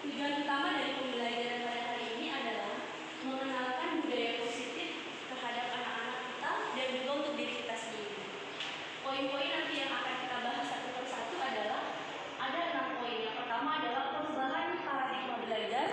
Tujuan utama dari pembelajaran pada hari ini adalah mengenalkan budaya positif terhadap anak-anak kita dan juga untuk diri kita sendiri. Poin-poin nanti yang akan kita bahas satu persatu adalah ada 6 poin. Yang pertama adalah perubahan paradigma belajar.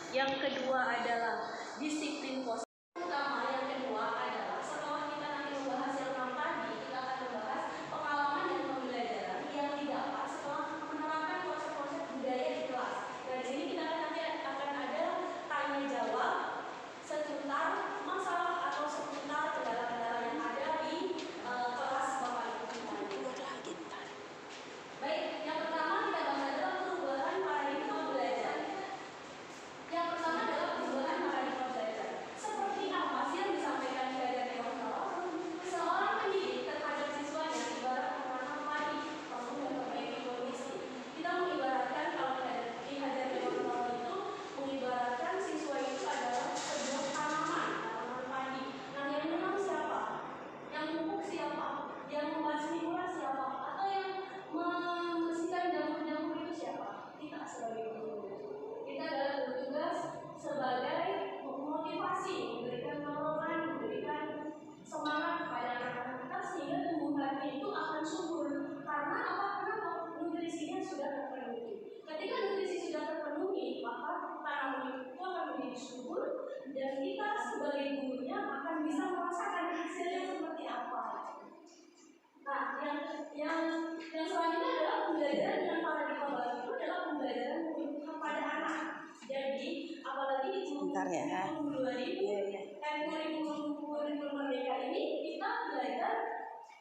Yang kedua adalah disiplin positif. Utama yang kedua adalah setelah kita nanti membahas yang 6 tadi, kita akan membahas pengalaman dan pembelajaran yang didapat setelah menerapkan konsep-konsep budaya di kelas. Dan di sini kita nanti akan ada tanya jawab seputar masalah atau seputar kendala-kendala yang ada di kelas Bapak Ibu. Baik, yang pertama kita bahas adalah perubahan paradigma belajar. Yang pertama adalah perubahan paradigma belajar. Seperti apa sih yang disampaikan di ajar dewan? Seorang pendidik terhadap siswanya ibarat menanam padi, kamu memperbaiki kondisi. Kita mengibaratkan kalau di ajar dewan itu mengibaratkan siswa itu adalah sebuah tanaman padi. Nah, yang menanam siapa? Yang memupuk siapa? Yang membasmi ulat siapa? Atau yang membersihkan jamur-jamur itu siapa? Kita sebagai guru. Kita adalah bertugas sebagai motivasi, memberikan dorongan, memberikan semangat kepada anak-anak kita sehingga tumbuhannya itu akan subur. Karena apa? Kenapa? Nutrisinya sudah terpenuhi. Ketika nutrisi sudah terpenuhi, maka tanaman itu akan menjadi subur dan kita sebagai gurunya akan bisa merasakan hasilnya seperti apa. Nah, yang selanjutnya adalah pembelajaran dengan paradigma baru itu adalah pembelajaran kepada anak. Jadi, apalagi di kurikulum 2000 dan kurikulum Merdeka ini kita belajar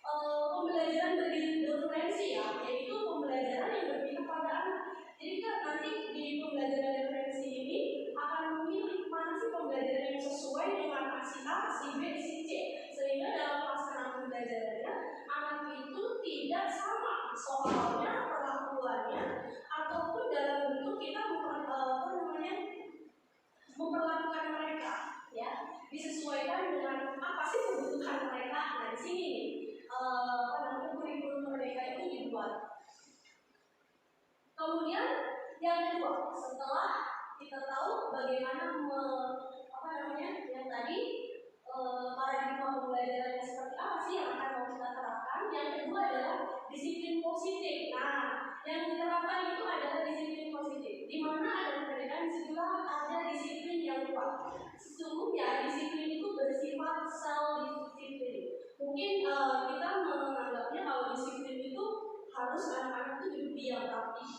pembelajaran berdiferensi ya, yaitu pembelajaran yang berpihak pada anak. Jadi kita nanti di pembelajaran diferensi ini akan memilih mana sih pembelajaran yang sesuai dengan si A, si B, si C, sehingga dalam pelaksanaan pembelajarannya anak itu tidak sama soalnya, perlakuannya, ataupun dalam bentuk kita memperlakukan mereka, ya, disesuaikan dengan apa sih kebutuhan mereka. Nah, di sini kurikulum Merdeka itu dibuat. Kemudian yang kedua, setelah kita tahu bagaimana yang tadi paradigma pembelajarannya seperti apa sih yang akan mau kita terapkan. Yang kedua adalah disiplin positif. Nah, yang diterapkan itu adalah disiplin positif, di mana ada perbedaan setelah ada disiplin yang kuat. Sesungguhnya disiplin itu bersifat self-disiplin. Mungkin kita menganggapnya kalau disiplin itu harus anak-anak itu hidup diam rapih,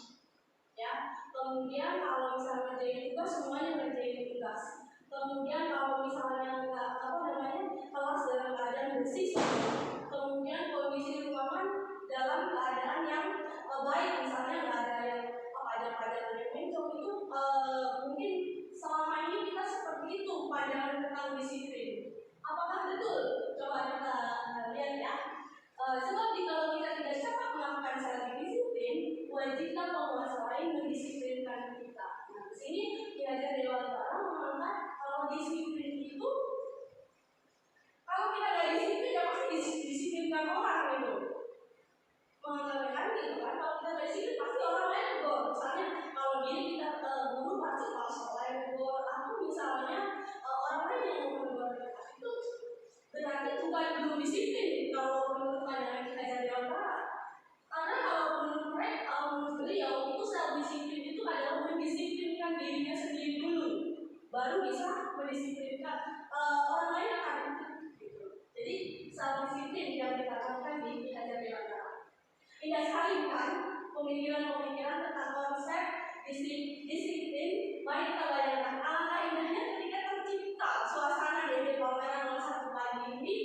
ya. Kemudian kalau misalnya ngerjain tugas semuanya ngerjain tugas. Kemudian kalau misalnya kelas dalam keadaan bersih semua. Kemudian kondisi ruangan dalam keadaan yang baik, misalnya nggak ada yang pajak-pajak yang mencong itu mungkin selama ini kita seperti itu pandangan tentang disiplin. Apakah betul? Coba kita lihat ya. Sebab kalau kita tidak cepat melakukan satu disiplin, wajiblah penguasa lain mendisiplinkan kita. Nah, di sini diajar Dewan Baru mengangkat kalau disiplin itu, kalau kita nggak disiplin, ya pasti disiplinkan orang gitu. Mengatakan gitu kan, kalau kita nggak disiplin pasti orang lain negor. Misalnya kalau gini kita guru pasti kalau lain negor, atau misalnya orang lain yang negor itu berarti bukan belum disiplin kalau menurut pandangan kita jadi orang. Karena kalau menurut beliau itu self disiplin itu adalah mendisiplinkan dirinya sendiri dulu, baru bisa mendisiplinkan orang lain akan gitu. Jadi self disiplin yang ditanamkan di ajar dewasa. Indah sekali bukan pemikiran-pemikiran tentang konsep disiplin. Mari kita bayangkan alangkah indahnya ketika tercipta suasana dari Palmera 01 pagi ini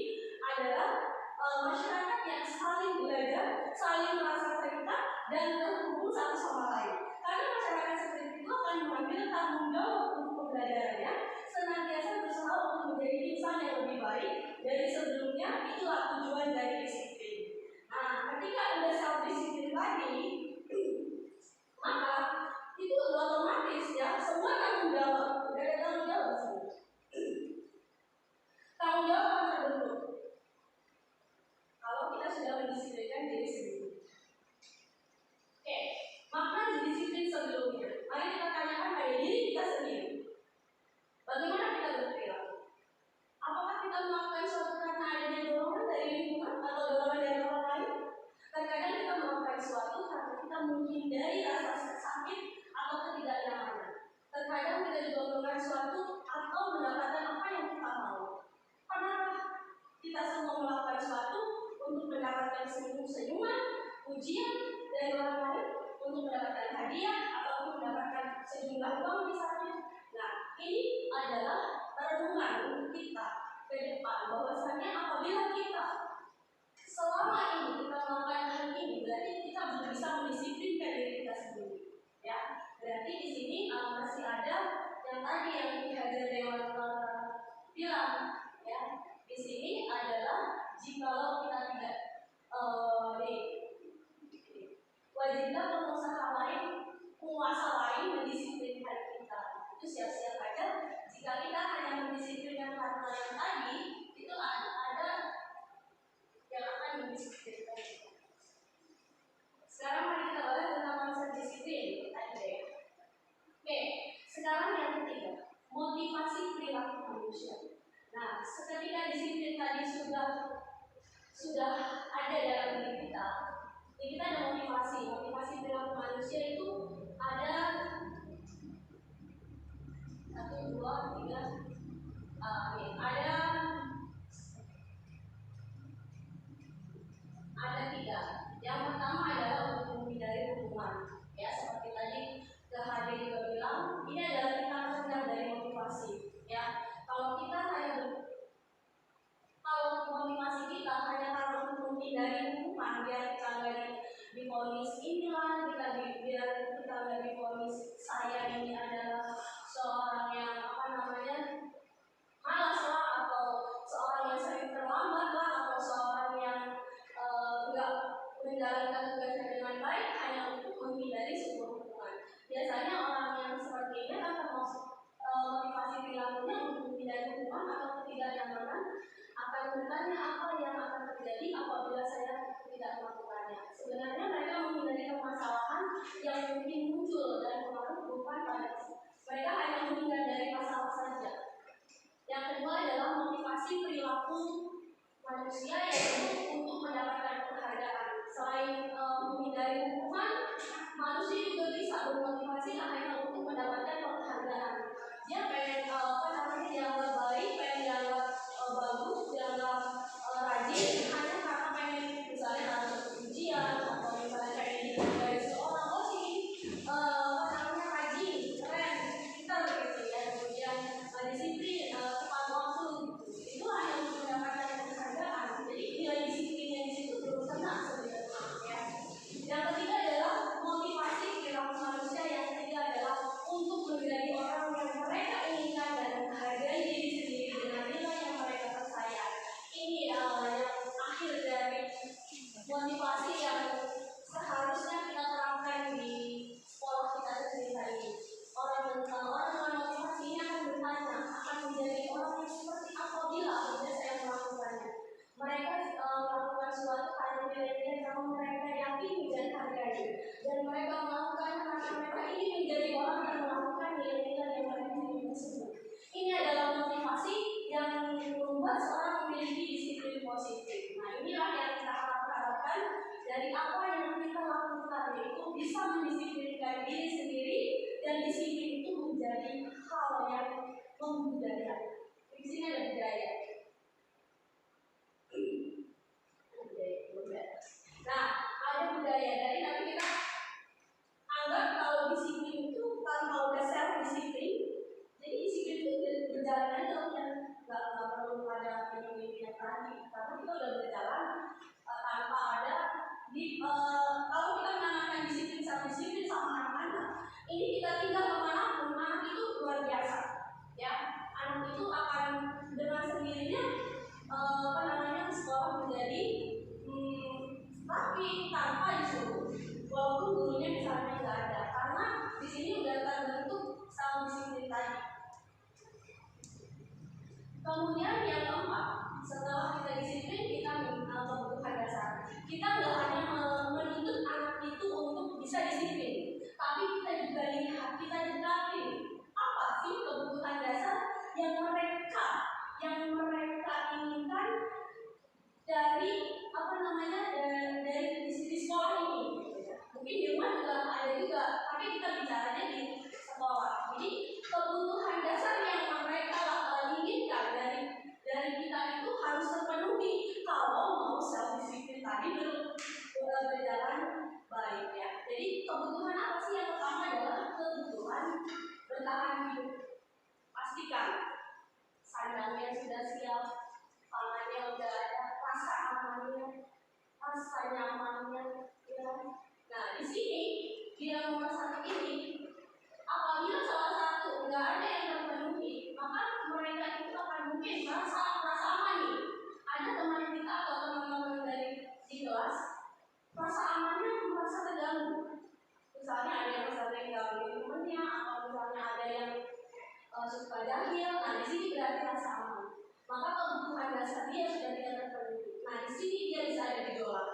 adalah masyarakat yang saling belajar, saling merasa cerita dan terhubung satu sama lain. Karena masyarakat seperti itu akan mengambil tanggung jawab untuk pembelajarannya, senantiasa berusaha untuk menjadi insan yang lebih baik dari sebelumnya. Itulah tujuan dari disiplin. Nah, ketika ada self disiplin tadi, maka itu otomatis ya semua tanggung jawab, udah ada tanggung jawab semua. Tanggung jawab akan terbentuk kalau kita sudah mendisiplinkan diri sendiri. Oke, makna disiplin sebelumnya. Mari kita tanyakan sesuatu karena kita menghindari rasa sakit atau ketidaknyamanan. Terkadang kita juga melakukan sesuatu atau mendapatkan apa yang kita mau. Kenapa kita semua melakukan sesuatu? Untuk mendapatkan senyuman, pujian dari orang lain, untuk mendapatkan hadiah atau untuk mendapatkan sejumlah uang misalnya. Nah, ini adalah renungan untuk kita ke depan, bahwasanya apabila kita selama ini kita melakukan hal ini, berarti kita belum bisa mendisiplinkan diri kita sendiri. Ya, berarti di sini masih ada yang tadi yang dihajar Dewan bilang, ya, di sini adalah jikalau kita tidak wajibnya penguasa lain mendisiplinkan kita. Itu siap-siap aja jika kita hanya mendisiplinkan karena yang tadi, itu ada yang akan mendisiplinkan kita. Sekarang mari kita bahas tentang konsep disiplin tadi ya. Oke, sekarang yang ketiga, motivasi perilaku manusia. Nah, seketika disiplin tadi sudah ada dalam diri kita, kita ada motivasi perilaku manusia itu ada 1, 2, 3, ada 3. Yang pertama adalah untuk menghindari hukuman. Ya, seperti tadi Hadir juga bilang, ini adalah kita rendah dari motivasi. Ya, kalau motivasi kita hanya karena untuk menghindari hukuman, biar kita nggak divonis inilah, biar kita nggak divonis saya ini adalah seorang yang malas lah, atau seorang yang sering terlambat lah, atau seorang yang nggak menjalankan tugasnya dengan baik hanya untuk menghindari sebuah hukuman. Biasanya orang yang seperti ini kan termasuk motivasi perilakunya untuk menghindari hukuman atau ketidaknyamanan, akan bertanya apa yang akan terjadi apabila saya tidak melakukannya. Sebenarnya mereka menghindari permasalahan yang mungkin muncul dan pengaruh bukan pada mereka hanya menghindari masalah saja. Yang kedua adalah motivasi perilaku manusia, yaitu untuk mendapatkan penghargaan. Selain menghindari hukuman, manusia juga bisa bermotivasi hanya untuk mendapatkan penghargaan. Dia pengen dianggap baik, pengen dianggap bagus, dianggap rajin, hanya karena pengen misalnya dapat ujian atau misalnya pengen dihargai seorang, oh sih rajin, keren, pintar gitu ya, kemudian disiplin, tepat waktu gitu. Itu hanya untuk mendapatkan penghargaan. Jadi nilai disiplinnya di situ belum kena sebenarnya. Ya. Yang ketiga adalah motivasi perilaku manusia. Yang ketiga adalah untuk menjadi orang yang mereka inginkan dan menghargai diri sendiri dengan nilai yang mereka percaya. Ini yang akhir dari motivasi yang seharusnya kita terapkan di sekolah kita sendiri tadi. Orang dengan motivasi ini akan bertanya, akan menjadi orang yang seperti apa bila saya melakukannya. Mereka melakukan suatu karena nilai-nilai yang mereka yakini dan hargai, dan mereka melakukan karena mereka ini menjadi orang yang melakukan nilai-nilai yang mereka miliki tersebut. Ini adalah motivasi yang membuat seorang memiliki disiplin positif. Nah, inilah yang kita harapkan dari apa yang kita lakukan, yaitu bisa mendisiplinkan diri sendiri, dan disiplin itu menjadi hal yang membudaya. Di sini ada budaya. Nah, ada budaya dari tapi kita anggap kalau disiplin itu tanpa udah self disiplin, jadi disiplin itu berjalan aja, nggak perlu ada yang tadi, karena kita udah berjalan tanpa ada kalau kita menanamkan disiplin sama anak-anak, ini kita tinggal kemanapun, anak itu luar biasa, ya. Anak itu akan dengan sendirinya sekolah menjadi tapi tanpa disuruh, walaupun gurunya misalnya nggak ada, karena di sini udah terbentuk sama disiplin tadi. Kemudian yang keempat, setelah kita disiplin, kita minta kebutuhan dasar. Kita nggak hanya menuntut anak itu untuk bisa disiplin, tapi kita juga lihat, kita dekati apa sih kebutuhan dasar yang mereka inginkan dari dari di sekolah ini. bertahan hidup. Pastikan sandangnya sudah siap, pangannya udah ada, rasa amannya, rasa nyamannya, ya. Nah, di sini dia nomor satu ini, apabila salah satu nggak ada yang terpenuhi, maka mereka itu akan mungkin merasa aman nih. Ada teman kita atau teman-teman dari di kelas, rasa amannya merasa terganggu. Misalnya ada yang sering gangguin temennya, atau misalnya ada yang suka jahil. Nah, di sini berarti rasa aman. Maka kebutuhan dasar dia sudah tidak terpenuhi. Nah, di sini dia bisa ada gejolak.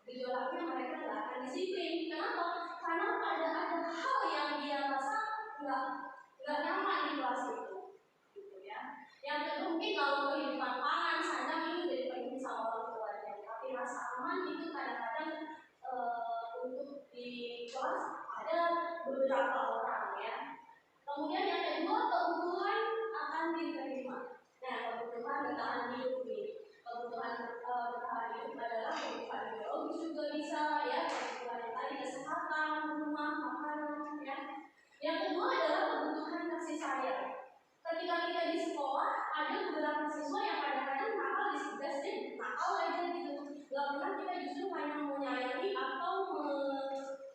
Gejolaknya mereka tidak akan disiplin. Kenapa? Karena ada hal yang dia rasa nggak nyaman di kelas itu, gitu ya. Yang kedua mungkin kalau kehidupan pangan sandang itu udah dipenuhi sama orang tuanya, tapi rasa aman itu kadang-kadang untuk di kelas ada beberapa orang ya. Kemudian yang kedua, kebutuhan akan diterima. Nah, kebutuhan bertahan hidup nih. Kebutuhan bertahan hidup adalah kebutuhan biologis juga bisa ya. Kebutuhan yang tadi kesehatan, rumah, makanan ya. Yang kedua adalah kebutuhan kasih sayang. Ketika kita di sekolah, ada beberapa siswa yang kadang-kadang nakal nakal aja gitu. Gak pernah kita justru hanya menyayangi atau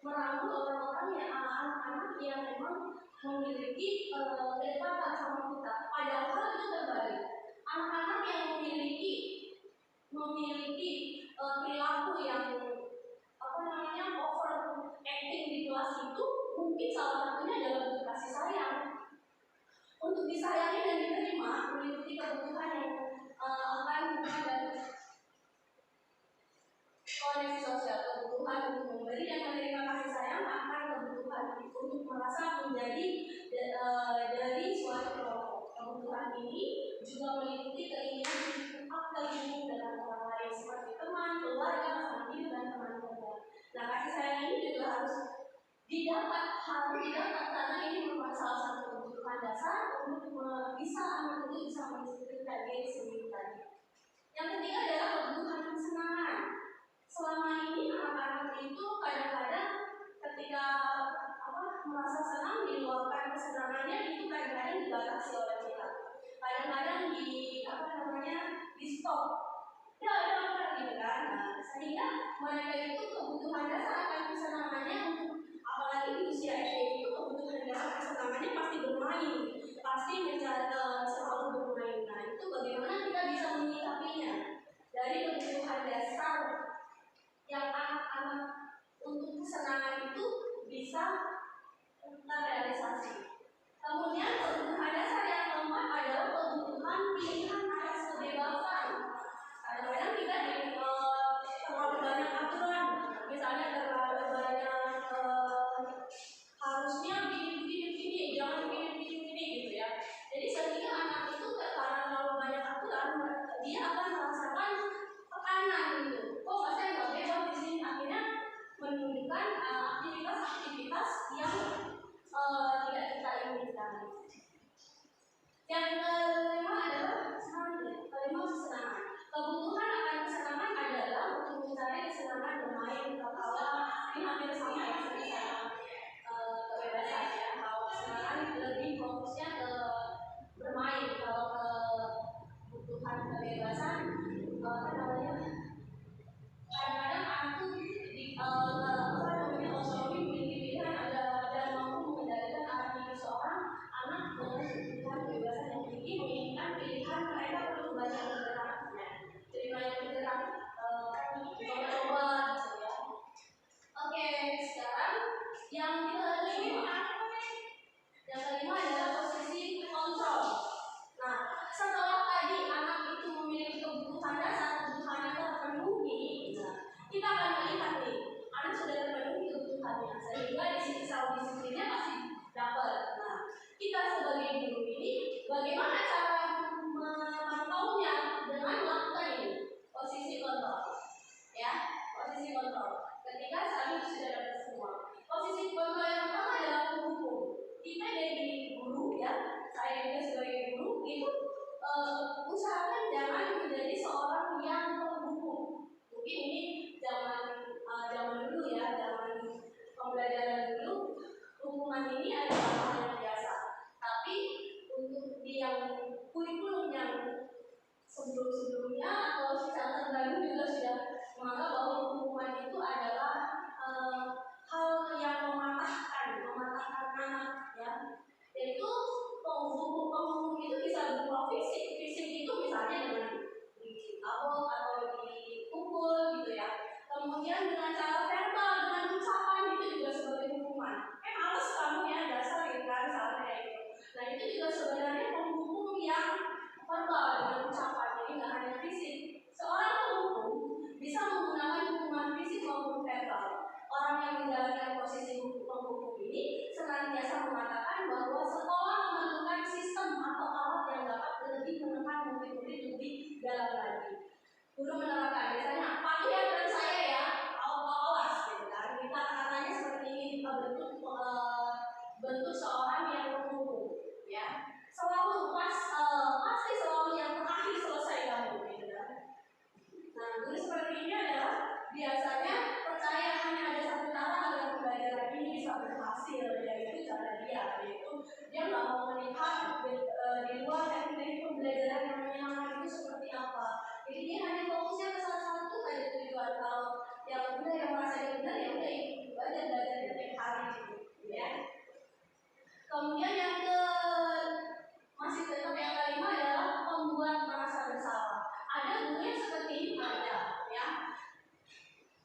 merangkul orang-orang yang anak-anak yang memang memiliki kedekatan sama kita. Padahal itu terbalik. Anak-anak yang memiliki perilaku yang over acting di kelas itu mungkin salah satunya adalah bentuk kasih sayang. Untuk disayangi dan diterima meliputi kebutuhan yang akan dan koneksi sosial, kebutuhan untuk memberi dan menerima kasih sayang, akan kebutuhan untuk merasa menjadi dari suatu kelompok. Kebutuhan ini juga meliputi keinginan untuk terhubung dengan orang lain seperti teman, keluarga, famili, dan teman kerja. Nah, kasih sayang ini juga harus didapat karena ini merupakan salah satu kebutuhan dasar untuk bisa anak itu bisa mendisiplinkan diri sendiri tadi. Yang ketiga adalah kebutuhan kesenangan. Selama ini anak-anak itu kadang-kadang ketika merasa senang diluapkan kesenangannya itu kadang-kadang dibatasi oleh kita. Kadang-kadang di stop. Ya gitu kan. Nah, sehingga mereka itu kebutuhan dasar akan kesenangannya untuk apalagi di usia SD itu kebutuhan dasar kesenangannya pasti bermain, pasti selalu bermain. Nah, itu bagaimana kita bisa menyikapinya dari kebutuhan dasar yang anak-anak untuk kesenangan itu bisa terrealisasi. Kemudian kebutuhan dasar yang keempat adalah kebutuhan pilihan atas kebebasan. Kadang-kadang kita terlalu banyak aturan, misalnya terlalu banyak harusnya begini, jangan begini gitu ya. Jadi sehingga anak itu karena terlalu banyak aturan, dia akan merasakan tekanan gitu. Kok saya nggak bebas di sini? Akhirnya menunjukkan aktivitas-aktivitas yang tidak kita inginkan. Yang kelima adalah kesenangan. Kebutuhan akan kesenangan adalah untuk mencari kesenangan bermain, tertawa, ini hampir sama ya sama kebebasan ya. Kalau kesenangan lebih fokusnya ke bermain, kalau kebutuhan kebebasan kadang-kadang aku otonomi memiliki pilihan dan mampu mengendalikan arah hidup seorang anak dengan kebutuhan kebebasan yang tinggi menginginkan pilihan mereka perlu banyak bergerak, jadi banyak bergerak, coba-coba gitu ya. Oke, hukum ini senantiasa mengatakan bahwa sekolah memerlukan sistem atau alat yang dapat lebih menekan murid-murid lebih dalam lagi. Guru menerapkan biasanya kalian dan saya ya, awas gitu kan. Kita katanya seperti ini, bentuk seorang yang menghukum, ya. Selalu pasti selalu yang terakhir selesai kamu, gitu kan. Nah, guru seperti ini adalah biasanya percaya hanya ada satu cara agar pembelajaran ini bisa berhasil, yaitu cara yaitu dia nggak mau melihat di luar dari pembelajaran yang menyenangkan itu seperti apa. Jadi dia hanya fokusnya ke salah satu aja tujuan. Kalau yang udah yang merasa dia benar ya udah ikut aja belajar tiap hari gitu, ya. Kemudian yang masih tetap yang kelima adalah membuat merasa bersalah. Ada guru yang seperti ini ada, ya.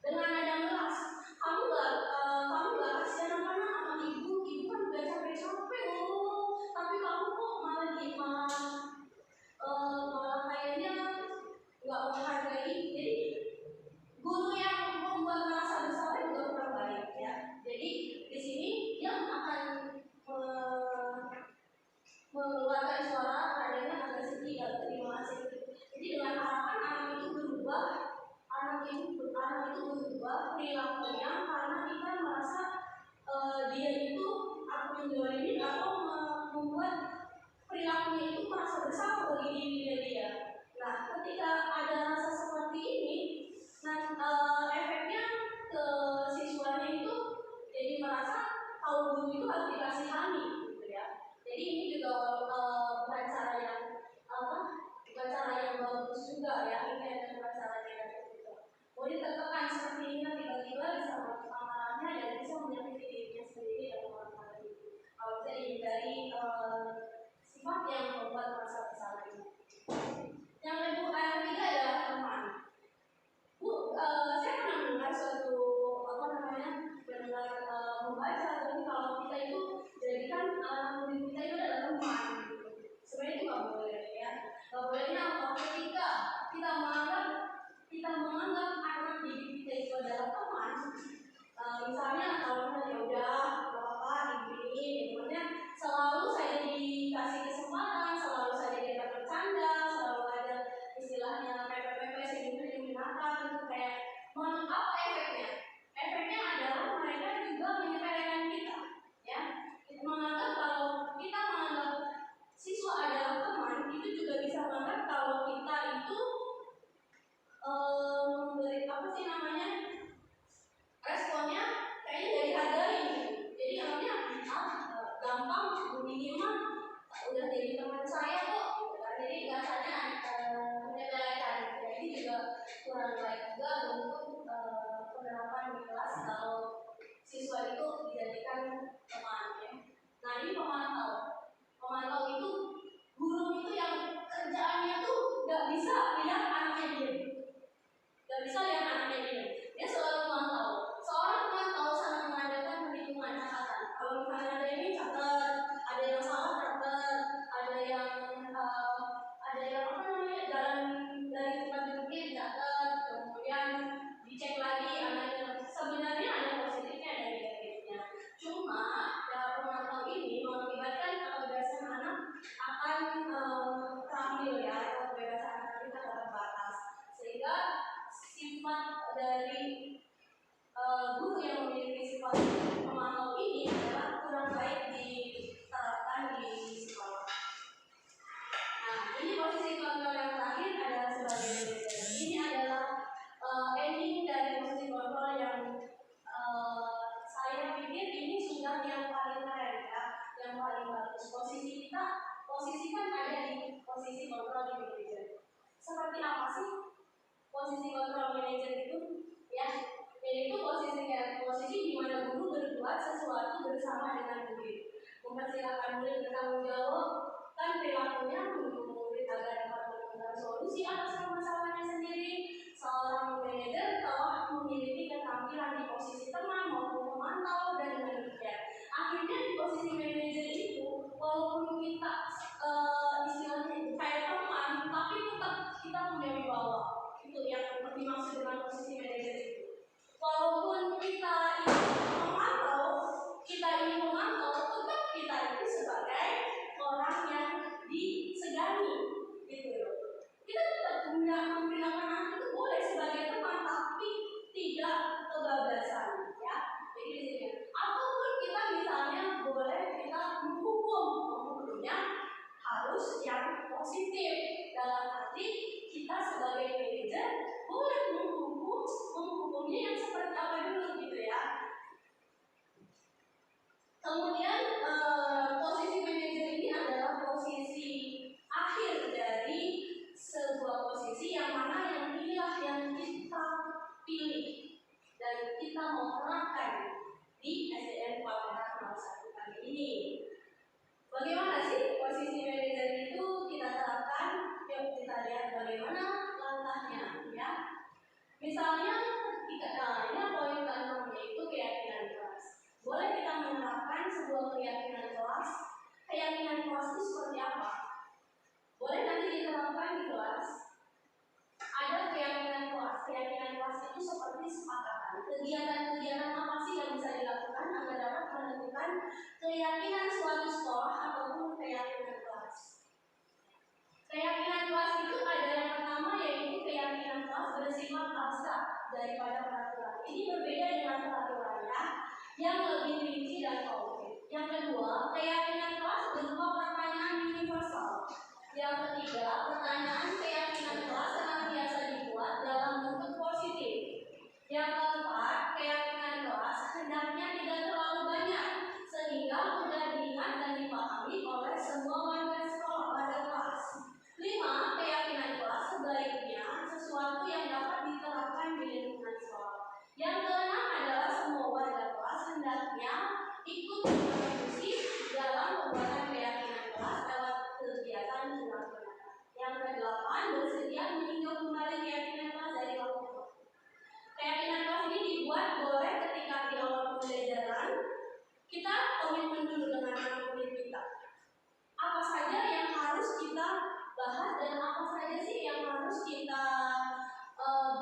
Dengan nada meras, kamu nggak kasihan sama ibu kan udah capek-capek loh, tapi kamu kok malah kayaknya nggak menghargai. Jadi guru yang membuat merasa bersalah juga kurang baik, ya. Jadi di sini dia akan mengeluarkan suara adanya agak sedih dan terima kasih. Jadi dengan harapan anak itu berubah perilakunya karena kita merasa dia itu atau menjolimi atau membuat perilakunya itu merasa bersalah bagi diri dia. Nah, ketika ada rasa seperti ini, efeknya ke siswanya itu jadi merasa kalau guru itu harus dikasihani, gitu ya. Jadi ini juga bukan cara yang bagus juga, ya. Ini ada bukan cara negatif juga. Mau ditekan seperti ini tiba-tiba bisa marahnya dan bisa menyakiti dirinya sendiri dan orang lain. Kalau bisa dihindari sifat yang membuat merasa bersalah ini. Yang ketiga adalah teman. Saya pernah mendengar suatu membaca, tapi kalau kita itu jadikan murid kita itu adalah teman, gitu. Sebenarnya itu nggak boleh, ya. Nggak bolehnya ketika kita menganggap anak didik kita itu adalah teman. Misalnya kalau ya udah apa ini, pokoknya selalu saya dikasih kesempatan, selalu saya diajak bercanda, selalu ada istilahnya PPP sehingga diminata gitu, kayak apa efeknya? Efeknya adalah mereka juga menyepelekan kita, ya. Menganggap kalau kita menganggap siswa adalah teman, itu juga bisa menganggap kalau kita itu memberi responnya kayaknya dari hargai gitu. Jadi akhirnya gampang begini mah udah jadi teman saya kok, gitu kan. Jadi rasanya menyepelekan. Ini juga kurang baik juga untuk penerapan di kelas kalau siswa itu dijadikan teman, ya. Nah, ini pemantau itu guru itu yang kerjaannya tuh nggak bisa lihat anaknya diam. Dia selalu memantau. Seorang pemantau sangat mengadakan perhitungan catatan. Kalau misalnya ada ini catat, ada yang salah catat, ada yang jalan dari tempat duduknya catat, kemudian dicek lagi anaknya. Sebenarnya ada positifnya dan negatifnya. Cuma pemantau ini mengakibatkan kebebasan anak akan terambil, ya, atau kebebasan anak kita terbatas, sehingga sifat dari guru yang memiliki sifat pemantau ini adalah kurang baik diterapkan di sekolah. Nah, ini posisi kontrol yang terakhir adalah sebagai manajer. Ini adalah ending dari posisi kontrol yang saya pikir ini sudah yang paling keren, ya, yang paling bagus. Posisi kan ada di posisi kontrol di manajer. Seperti apa sih posisi kontrol manajer itu? Ya, yaitu posisi di mana guru berbuat sesuatu bersama dengan murid, mempersilahkan murid bertanggung jawab kan perilakunya mendukung murid agar dapat menemukan solusi atas permasalahannya sendiri. Seorang manajer telah memiliki keterampilan di posisi teman maupun pemantau, dan dengan demikian akhirnya di posisi manajer itu walaupun kita istilahnya kayak teman, tapi tetap kita punya wibawa. Itu yang dimaksud dengan posisi manajer itu. Walaupun kita itu memantau, kita Bagaimana sih posisi manajer itu kita terapkan? Yuk kita lihat bagaimana langkahnya ya. Misalnya ini poin ke-6 yaitu keyakinan kelas. Boleh kita menerapkan sebuah keyakinan kelas. Keyakinan kelas itu seperti apa? Boleh nanti diterapkan di kelas. Ada keyakinan kelas. Keyakinan kelas itu seperti sepakatan. Kegiatan-kegiatan apa sih yang bisa dilakukan agar dapat menentukan keyakinan suatu sekolah ataupun keyakinan kelas. Keyakinan kelas itu ada yang pertama yaitu keyakinan kelas bersifat abstrak daripada peraturan. Ini berbeda dengan peraturannya yang lebih rinci dan konkret. Yang kedua, keyakinan kelas berupa pertanyaan universal. Yang ketiga, pertanyaan keyakinan kelas senantiasa dibuat dalam bentuk positif. Yang keempat, keyakinan kelas hendaknya tidak terlalu banyak sehingga mudah diingat dan dipahami oleh semua warga sekolah pada kelas. 5. Keyakinan kelas sebaiknya sesuatu yang dapat diterapkan di lingkungan sekolah. Yang keenam adalah semua warga kelas hendaknya ikut berkontribusi dalam pembuatan keyakinan kelas lewat kegiatan benar-benar. Yang kedelapan, bersedia meninjau kembali keyakinan kelas dari waktu ke waktu. Keyakinan kelas ini dibuat boleh ketika di awal pembelajaran kita komitmen dulu dengan anak murid kita. Apa saja yang harus kita bahas dan apa saja sih yang harus kita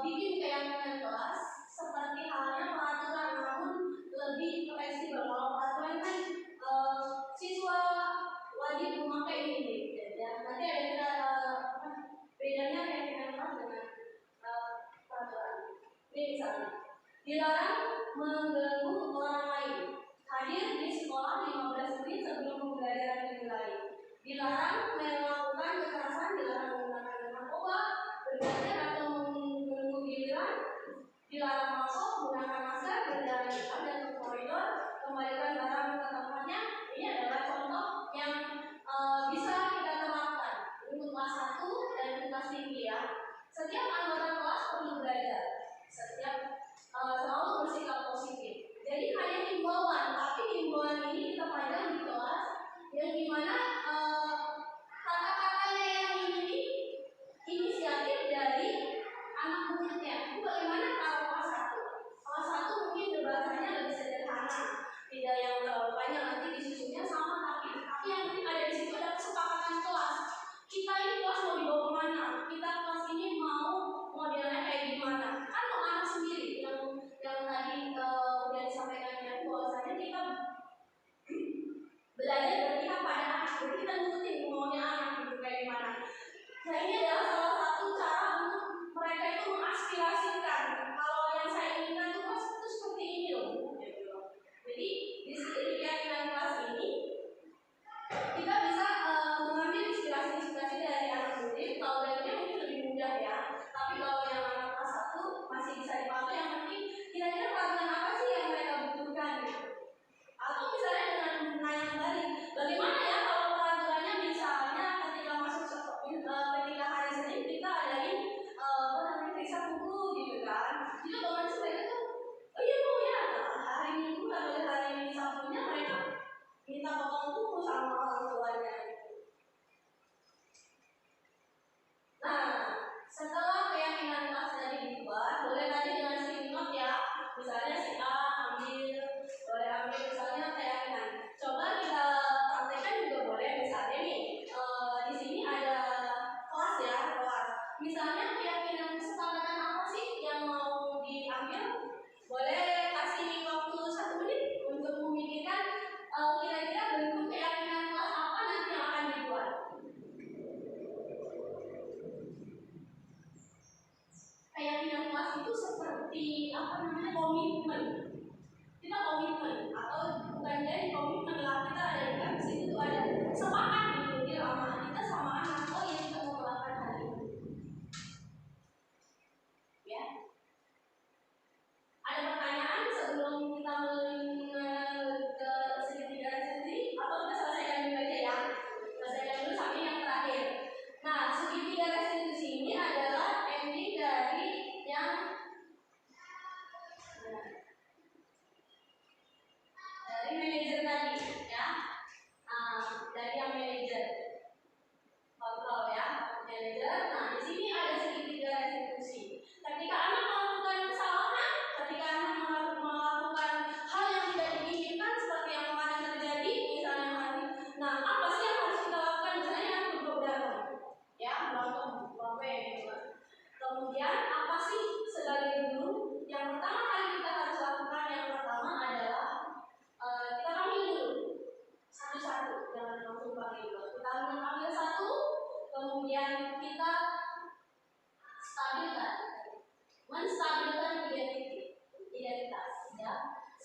bikin keyakinan kelas, seperti halnya peraturan, namun lebih fleksibel. Kalau peraturan kan siswa wajib memakai ini, ya. Nanti ada bedanya keyakinan kelas dengan peraturan. Ini misalnya, dilarang mengganggu orang lain. Hadir di sekolah 15 menit sebelum pembelajaran dimulai. Dilarang melakukan kekerasan, dilarang menggunakan narkoba, berjalan atau menunggu giliran, dilarang masuk, menggunakan masker, berjalan dekat dan ke koridor, kembalikan barang ke tempatnya. Ini adalah contoh yang bisa kita terapkan untuk kelas 1 dan kelas tinggi ya. Setiap anggota kelas perlu belajar, setiap selalu bersikap positif. Jadi hanya himbauan, tapi himbauan ini kita pandang di kelas yang dimana kata-katanya yang ini inisiatif dari anak muridnya. Itu bagaimana kalau kelas 1? Kelas 1 mungkin bahasanya lebih sederhana, tidak yang terlalu banyak, nanti disusunnya sama tapi yang penting ada di situ ada kesepakatan kelas. Kita ini kelas mau dibawa kemana? Kita kelas ini mau modelnya kayak gimana? Kan anak sendiri yang tadi udah disampaikan ya, bahwasanya kita belajar berpihak pada anak, jadi kita ngikutin maunya anak gitu kayak gimana. Nah ini adalah salah satu cara untuk mereka itu mengaspirasikan kalau yang saya inginkan itu kelas itu seperti ini loh. Jadi di keyakinan kelas ini kita bisa mengambil inspirasi dari anak murid. Kalau dari dia mungkin lebih mudah ya, tapi kalau yang anak kelas 1 masih bisa dipakai. Yang penting kira-kira peraturan apa sih yang mereka butuhkan gitu. Atau misalnya dengan menanya kembali, bagaimana ya kalau peraturannya misalnya ketika masuk ketika hari Senin kita adain periksa buku gitu kan. Itu bagaimana sih mereka tuh, oh iya bu ya, hari Minggu atau hari Sabtunya mereka minta potong buku sama orang tuanya gitu. Nah, setelah keyakinan kelas tadi dibuat, boleh tadi dengan screenshot ya. Misalnya si A boleh ambil misalnya keyakinan. Coba kita praktekkan juga boleh. Misalnya nih, di sini ada kelas ya, kelas. Misalnya keyakinan kesepakatan apa sih yang mau diambil? Boleh kasih waktu 1 menit untuk memikirkan kira-kira bentuk keyakinan kelas apa nanti yang akan dibuat. Keyakinan kelas itu seperti komitmen. Kita komitmen atau bukan jadi komitmen lah, kita ada di situ tuh ada sepakat gitu di lama kita sama anak yang kita mau melakukan hari ini. Ya. Ada pertanyaan sebelum kita ke segitiga sendiri atau kita selesaikan dulu aja ya? Selesaikan dulu sampai yang terakhir. Nah, segitiga restitusi ini adalah ending dari yang dari manajer tadi ya. Dari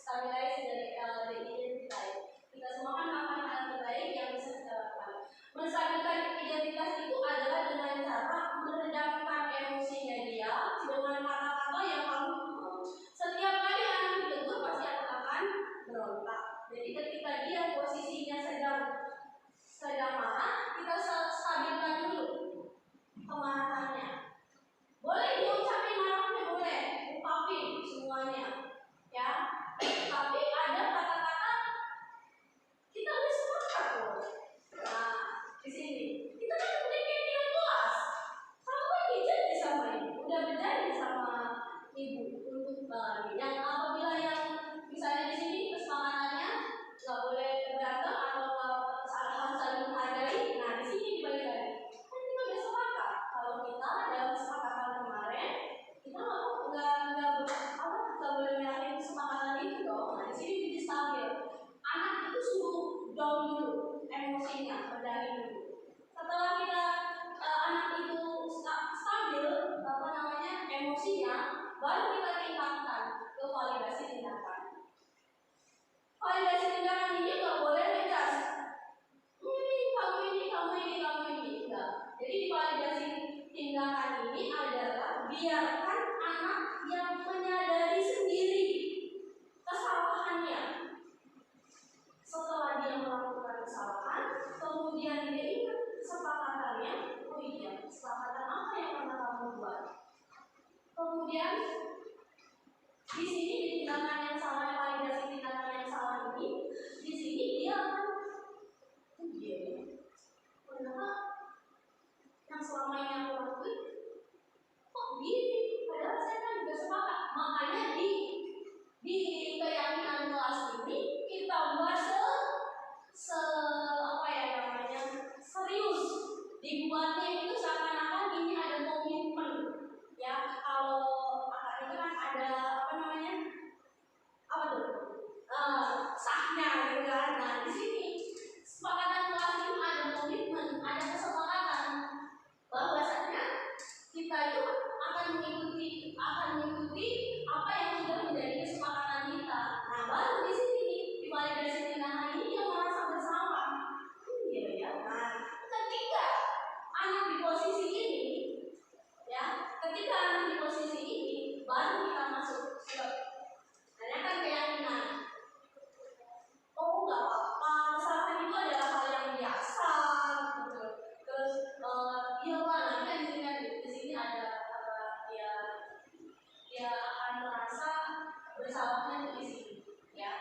stabilize the identity. Kita semua kan melakukan hal terbaik yang bisa kita lakukan. Menstabilkan identitas itu adalah dengan cara meredamkan emosinya dia dengan kata-kata yang kamu setiap kali anak ditegur pasti akan berontak. Jadi ketika dia posisinya sedang marah, kita stabilkan dulu kemarahannya. Boleh diucapin marahnya, boleh ungkapin semuanya, ya. Tapi ada kata-kata kita udah sepakat loh. Nah, di sini kita kan udah kayak di kelas. Kamu kan dijanji sama ibu, udah berjanji sama ibu untuk yang apabila yang misalnya di sini kesepakatannya nggak boleh berantem atau harus saling menghargai. Nah, di sini dibalik lagi. Kan kita udah sepakat kalau kita dalam kesepakatan kemarin kita nggak boleh menyalahin kesepakatan itu dong. Nah, di sini jadi stabil. Anak itu suruh down dulu emosinya, redahin dulu. Setelah kita anak itu stabil, emosinya, baru kita tingkatkan ke validasi tindakan. Validasi tindakan ini nggak boleh ngecas. Kamu ini, enggak. Jadi di validasi tindakan ini adalah biarkan anak yang menyadari sendiri kesalahannya. Setelah dia melakukan kesalahan, kemudian dia ingat kesepakatannya. Oh iya, kesepakatan apa yang pernah kamu buat? Kemudian di sini di tindakan yang salah, validasi tindakan yang salah ini, di sini dia akan kenapa yang selama ini aku lakuin kok gini? Padahal saya kan juga sepakat. Makanya di keyakinan kelas ini kita buat serius, dibuatnya itu seakan-akan ini ada komitmen, ya. Kalau itu kan ada sahnya gitu kan. Nah, di sini kesepakatan kelas itu ada komitmen, ada kesepakatan bahwasanya kita itu akan mengikuti apa yang sudah menjadi kesepakatan kita. Nah, baru di sini di validasi tindakan ini dia merasa bersalah. Iya ya. Nah, ketika anak di posisi ini, ya, baru kita masuk ke tanyakan keyakinan. Oh, nggak apa-apa, kesalahan itu adalah hal yang biasa, gitu. Terus iya Pak, nanti di sini ada dia akan merasa bersalahnya di sini, ya.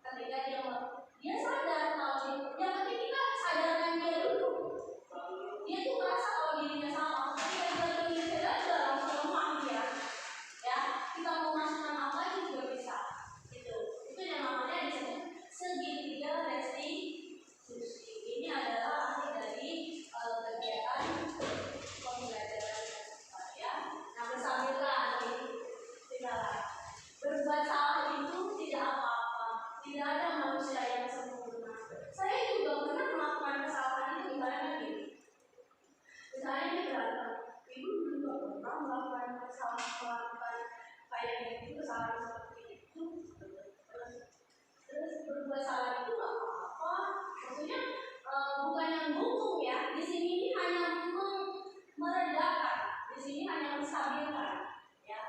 Ketika dia sadar kalau yang penting kita sadarkan dia dulu. Dia tuh merasa kalau dirinya salah. Ketika dia sadar langsung lemah dia, ya. Kita mau masukkan apa aja juga bisa. Itu yang namanya disebut segitiga restitusi. Ini adalah arti dari kegiatan pembelajaran ya. Nah, bersambilkan berbuat salah itu tidak apa-apa. Tidak ada manusia yang sempurna. Saya juga pernah melakukan kesalahan itu, misalnya begini. Misalnya ini berantem, ibu juga pernah melakukan kesalahan kayak gitu, kesalahan seperti itu. Terus berbuat salah itu nggak apa-apa. Maksudnya bukan yang hukum ya. Di sini ini hanya meredakan, di sini hanya menstabilkan, ya.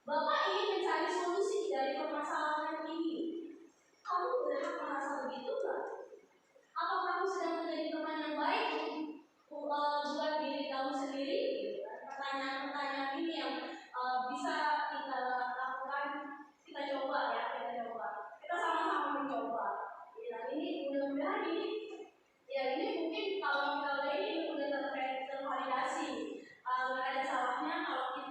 Bapak ingin mencari solusi dari permasalahan ini. Kamu berhak merasa begitu nggak? Apa kamu sedang menjadi teman yang baik buat diri kamu sendiri? Pertanyaan-pertanyaan ini yang bisa kita lakukan. Kita coba ya, kita sama-sama mencoba. Ya, ini mudah-mudahan ini mungkin kalau kita udah ini udah tervalidasi. Nggak ada salahnya kalau kita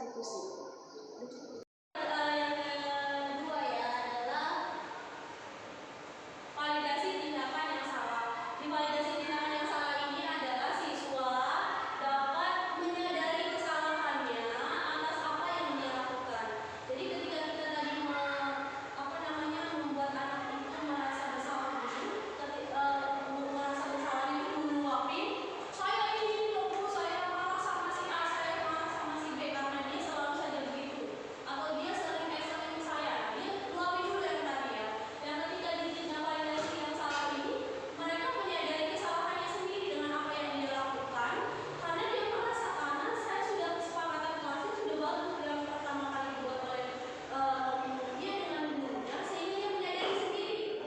konstitusi. Yang kedua ya adalah validasi tindakan yang salah. Di validasi tindakan yang salah ini adalah siswa dapat menyadari kesalahannya atas apa yang dia lakukan. Jadi ketika kita tadi membuat anak itu merasa bersalah merasa bersalah itu meluapin, saya ini loh Bu, saya marah sama si A, saya marah sama si B, karena dia selalu saja begitu, atau dia sering saya, dia luapin dulu yang tadi ya. Dan ketika di tindak validasi yang salah ini, mereka menyadari kesalahannya sendiri dengan apa yang dia lakukan, karena dia merasa karena saya sudah kesepakatan kelasnya sudah bagus yang pertama kali dibuat oleh dia dengan gurunya, sehingga dia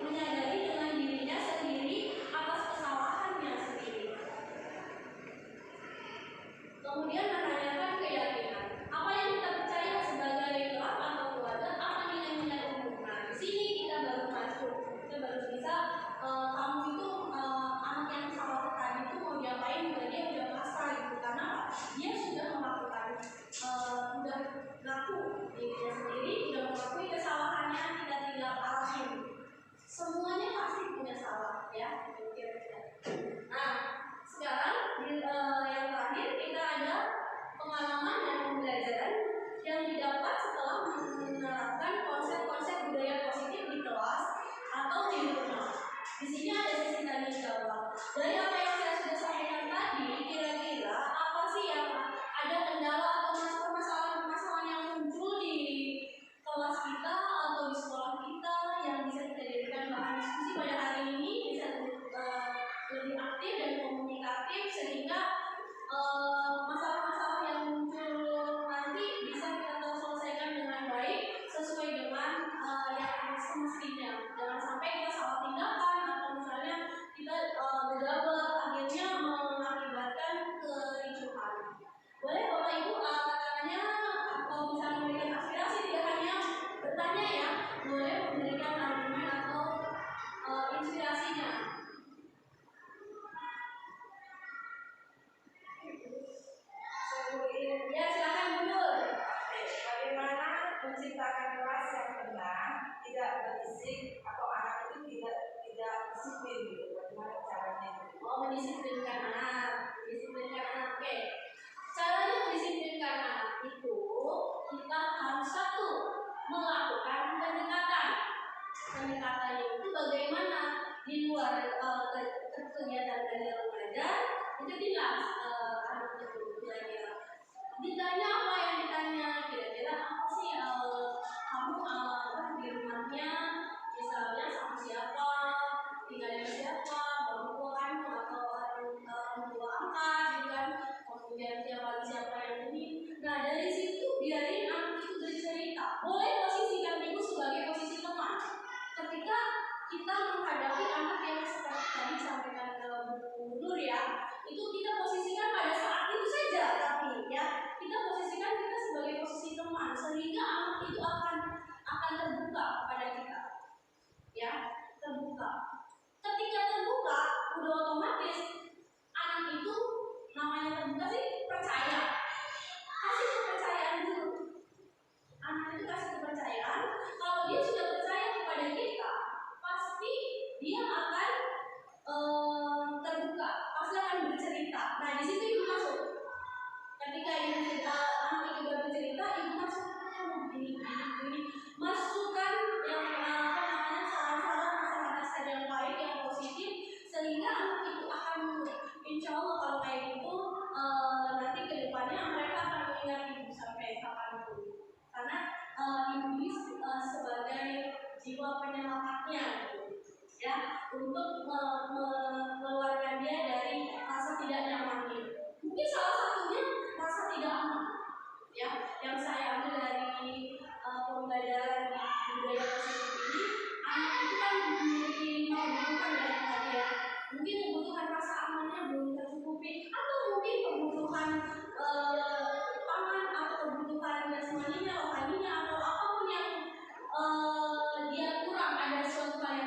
menyadari dengan dirinya sendiri atas kesalahannya sendiri. Kemudian menanyakan keyakinan. Apa yang kita percaya sebagai kelas atau keluarga, apa nilai-nilai umum. Nah, di sini kita baru masuk, kita baru bisa kamu itu anak yang salah tadi itu mau diapain, dia udah pasrah gitu, karena dia sudah melakukan udah ngaku dirinya sendiri, udah mengakui kesalahannya, tidak tinggal alahin. Semuanya pasti punya salah ya, kira-kira. Nah, sekarang yang terakhir kita ada pengalaman dan pembelajaran yang didapat setelah menerapkan konsep-konsep budaya positif di kelas atau di rumah. Di sini ada sesi tanya jawab. Dari apa yang saya sudah sampaikan tadi, kira-kira apa sih yang ada kendala atau permasalahan yang muncul di kelas kita atau di sekolah kita yang bisa kita jadikan bahan diskusi pada hari ini, bisa lebih aktif dan komunikatif sehingga masalah-masalah yang muncul nanti bisa kita selesaikan dengan baik sesuai dengan yang semestinya. Jangan sampai kita salah tindakan atau misalnya kita gegabah akhirnya mengakibatkan kericuhan. Boleh Bapak Ibu katanya atau bisa memberikan aspirasi, tidak hanya bertanya ya, boleh memberikan argumen atau inspirasinya. Ya, silakan mundur. Bagaimana menciptakan kelas yang tenang, tidak berisik, atau anak itu tidak disiplin gitu? Bagaimana caranya? Mendisiplinkan anak, Oke. Caranya mendisiplinkan anak itu kita harus satu melakukan pendekatan. Pendekatannya itu bagaimana di luar kegiatan belajar mengajar itu jelas anak itu kira-kira ditanya apa yang ditanya, kira-kira apa sih kamu di rumahnya misalnya sama siapa, tinggalnya siapa, orang tua kamu atau orang tua angkat gitu kan, kemudian siapa yang ini. Nah dari situ biarin anak itu bercerita, boleh posisikan ibu sebagai posisi teman ketika kita menghadapi anak yang seperti tadi disampaikan ke Bu Nur ya, itu kita posisikan pada saat itu saja, tapi ya kita posisikan kita sebagai posisi teman sehingga anak itu akan terbuka kepada kita ya, terbuka. Ketika terbuka udah otomatis anak itu namanya terbuka sih percaya, kasih kepercayaan dulu. Anak itu kasih kepercayaan, kalau dia sudah percaya kepada kita pasti dia akan terbuka, pasti akan bercerita. Nah di situ ibu masuk. Ketika anak itu bercerita, ibu masuk begini, masukkan yang saran-saran, nasihat-nasihat yang baik, yang positif, sehingga anak itu akan, insya Allah kalau kayak gitu nanti kedepannya mereka akan mengingat ibu sampai kapanpun. Karena ibu ini sebagai jiwa penyelamatnya gitu, ya, untuk mengeluarkan dia dari rasa tidak nyaman ini. Mungkin salah satunya rasa tidak aman, ya, yang saya ambil dari pembelajaran budaya positif ini. Anak itu kan memiliki kebutuhan dari tadi ya, mungkin kebutuhan rasa amannya belum tercukupi, atau mungkin kebutuhan pangan atau kebutuhan jasmaninya, rohaninya, atau apapun yang dia kurang, ada suatu hal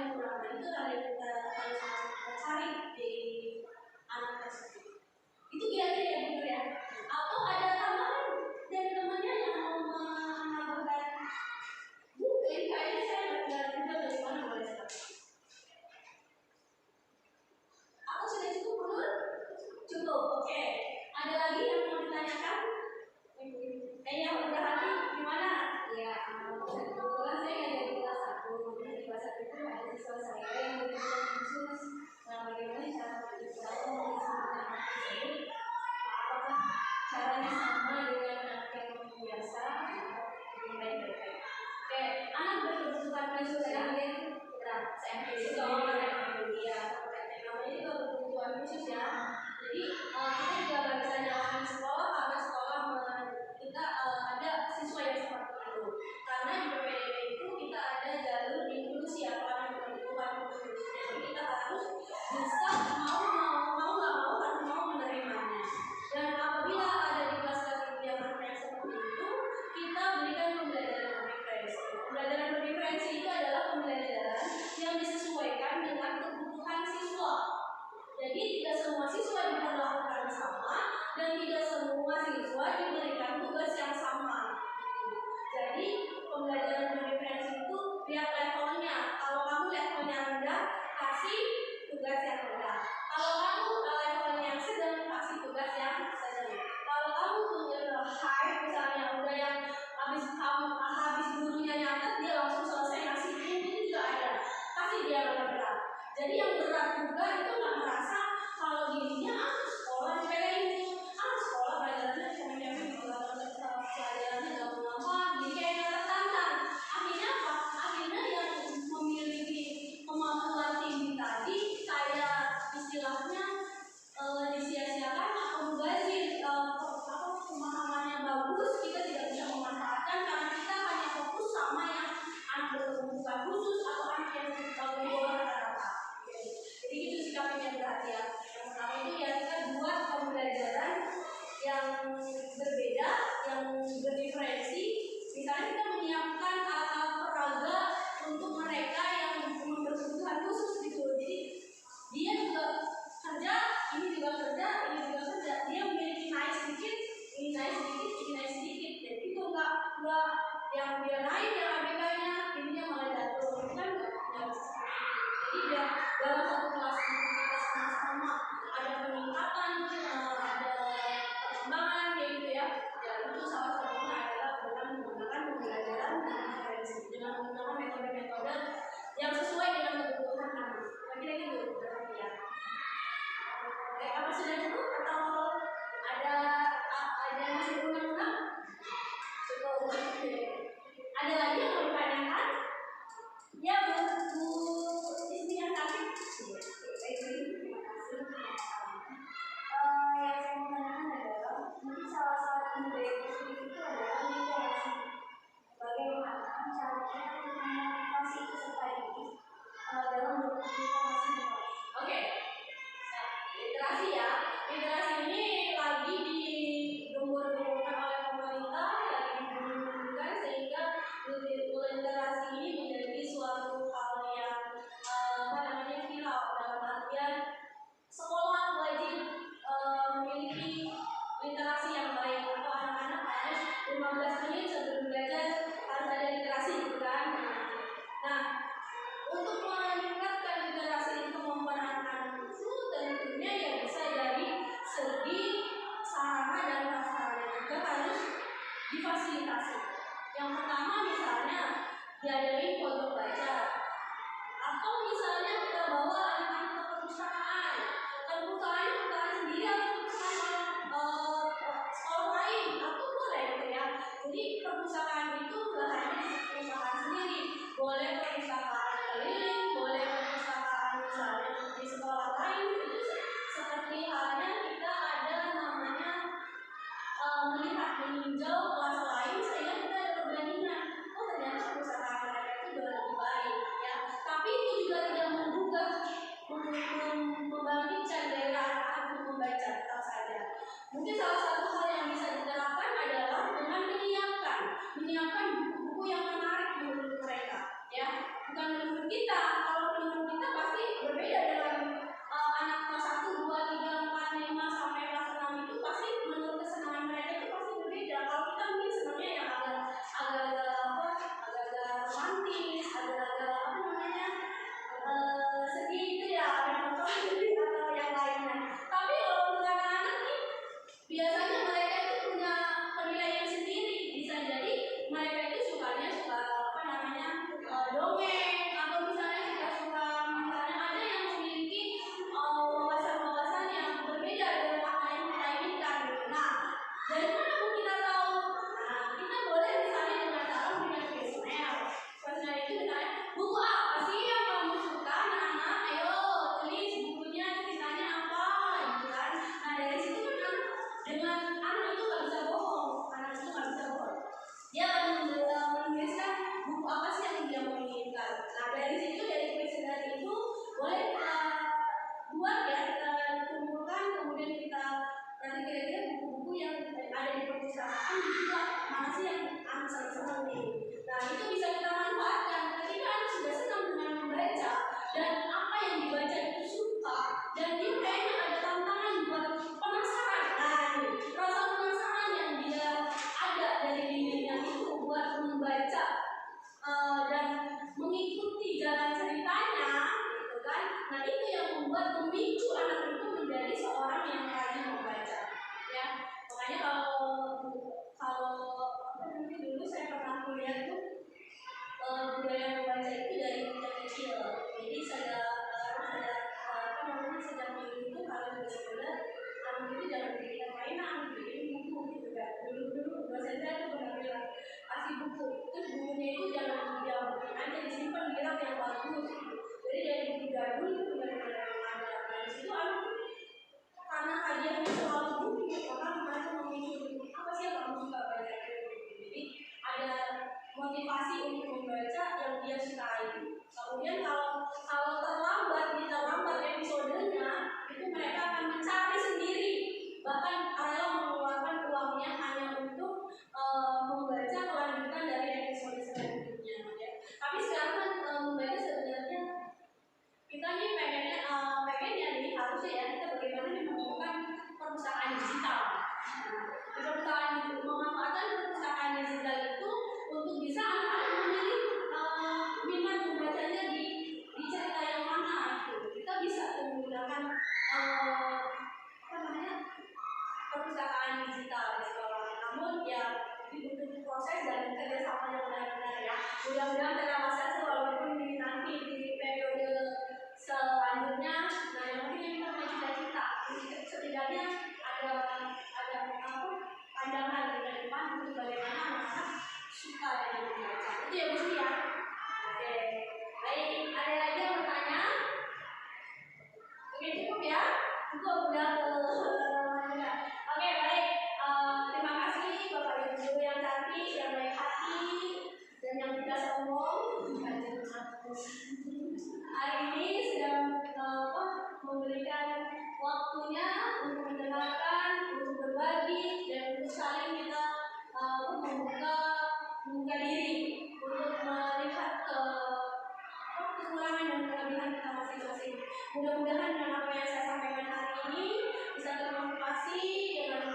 pembelajarannya sama dengan anak yang biasa, lebih baik. Oke, anak berkebutuhan khusus ya, saya namanya juga berkebutuhan khusus ya. Jadi kita juga nggak bisa nyalakan sekolah karena sekolah kita ada siswa yang seperti itu. Karena di PPDB itu kita ada jalur inklusi atau anak berkebutuhan khusus. Jadi kita harus bisa mau nggak mau harus mau menerimanya. Dan apabila ada di kelas-kelas itu yang anak seperti itu, kita berikan pembelajaran berdiferensi. Pembelajaran berdiferensi itu adalah pembelajaran yang disesuaikan dengan kebutuhan siswa. Jadi tidak semua siswa diperlakukan sama dan tidak semua siswa diberikan tugas yang sama. Jadi pembelajaran berdiferensi itu lihat levelnya. Kalau kamu levelnya rendah, kasih tugas yang rendah. Kalau kamu levelnya yang sedang, kasih tugas yang sedang. Kalau kamu high misalnya udah yang habis gurunya nyatet dia langsung selesai ngasih ini juga ada. Kasih dia yang berat. Jadi yang berat juga itu nggak merasa kalau dirinya sekolah kayak ini, sekolah pelajarannya cuma-cuma gitu, pelajarannya gampang-gampang, jadi kayak nggak tertantang. Akhirnya apa? Akhirnya yang memiliki kemampuan tinggi tadi kayak istilahnya disia-siakan atau mubazir, pemahamannya bagus, kita tidak bisa memanfaatkan karena kita hanya fokus sama yang anak berkebutuhan khusus atau anak yang di bawah rata-rata. Jadi itu sikapnya berarti ya. Yang pertama itu ya kita buat pembelajaran yang berbeda, yang berdiferensi. Misalnya kita menyiapkan alat-alat peraga untuk mereka yang berkebutuhan khusus gitu. Jadi dia juga kerja, ini juga kerja, ini juga kerja. Dia memiliki naik sedikit, ini naik sedikit, ini naik sedikit. Jadi itu enggak yang dia naik yang ABK-nya, ini dia malah jatuh. Itu kan enggak bisa. Jadi dia dalam satu kelas kita sama-sama ada peningkatan, ada perkembangan kayak gitu ya. Ya itu salah satunya adalah dengan menggunakan pembelajaran diferensi dengan menggunakan metode-metode yang sesuai dengan kebutuhan anak. Kira-kira gitu berarti ya. Oke, apa sudah cukup atau ada masih kurang? Cukup. Ada lagi yang mau ditanyakan? Ya, Bu Ismi yang kasih. Terima kasih. Yang saya mau tanyakan adalah mungkin salah satu budaya positif itu adalah literasi. Bagaimana caranya memotivasi peserta ini dalam berkomunikasi? Oke. Literasi ya, literasi ini lagi digembur-gemburkan oleh pemerintah, lagi digembur-gemburkan sehingga literasi ini menjadi suatu hal yang viral dalam artian sekolah wajib memiliki literasi yang baik atau anak-anak harus 15 menit sebelum belajar harus ada literasi gitu kan. Nah, untuk meningkatkan literasi untuk kemampuan anak-anak itu tentunya ya bisa dari segi sarana dan prasarana juga harus difasilitasi. Yang pertama misalnya diadain pojok baca, atau misalnya kita bawa anak-anak ke perpustakaan. Perpustakaan sendiri atau perpustakaan sekolah lain, atau boleh gitu ya. Jadi perpustakaan itu nggak hanya perpustakaan sendiri, boleh perpustakaan keliling, boleh perpustakaan misalnya di sekolah lain. Itu seperti halnya kita ada namanya meninjau kelas lain sehingga kita ada perbandingan. Oh ternyata perpustakaan mereka itu jauh lebih baik ya. Tapi itu juga tidak menggugah, membangkitkan gairah anak-anak untuk membaca, tetap saja. Mungkin salah satu hal yang bisa diterapkan adalah dengan menyiapkan buku-buku yang menarik menurut mereka, ya. Bukan menurut kita. Kalau menurut kita pasti berbeda dengan anak kelas 1, 2, 3, 4, 5 sampai kelas 6 itu pasti menurut kesenangan mereka itu pasti berbeda. Kalau kita mungkin senangnya yang agak-agak romantis, agak-agak sedih itu ya, ada nonton atau yang lainnya. Tapi kalau untuk anak-anak nih biasanya Makanya kalau mungkin dulu saya pernah kuliah tuh budaya membaca itu dari kita kecil. Jadi sejak itu harus benar-benar anak itu jangan bikin mainan, bikin buku gitu kan. Dulu dosen saya tuh pernah bilang kasih buku, terus bukunya itu jangan diambil aja, disimpan di rak yang bagus. Jadi dari buku jadul itu benar-benar ada. Nah di situ anak karena hadiahnya selalu buku, orang merasa memicu apa sih yang kamu suka baca gitu. Jadi ada motivasi untuk membaca yang dia sukai. Kemudian kalau terlambat episodenya, itu mereka akan mencari sendiri, bahkan rela mengeluarkan uangnya hanya untuk membaca kelanjutan dari episode selanjutnya. Ya. Tapi sekarang kan membaca sebenarnya kita nih pengennya nih harusnya ya kita bagaimana menemukan perpustakaan digital. Memanfaatkan perpustakaan digital itu untuk bisa anak-anak memilih minat membacanya di cerita yang mana itu. Kita bisa menggunakan perpustakaan digital di sekolah. Namun ya butuh proses dan kerjasama yang benar-benar ya. Mudah-mudahan terrealisasi walaupun nanti di periode selanjutnya. Nah yang penting kita punya cita-cita. Setidaknya ada pandangan dari depan untuk bagaimana anak-anak suka dengan membaca. Itu ya Bu ya. Oke. Baik, ada lagi yang bertanya? Oke, cukup ya. Cukup udah Oke, baik. Terima kasih Bapak Ibu guru yang cantik, yang baik hati, dan yang tidak sombong. Hari ini sedang memberikan waktunya untuk mendengarkan, untuk berbagi, dan untuk saling kita membuka diri untuk melihat kekurangan dan kelebihan kita masing-masing. Mudah-mudahan dengan apa yang saya sampaikan hari ini bisa termotivasi dengan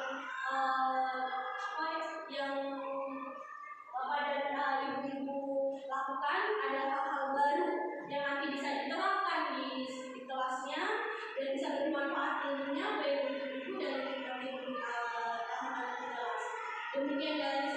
yang Bapak dan Ibu lakukan. Ada hal-hal baru yang nanti bisa diterapkan di kelasnya dan bisa bermanfaat ilmunya baik untuk ibu dan anak-anak di kelas. Demikian dari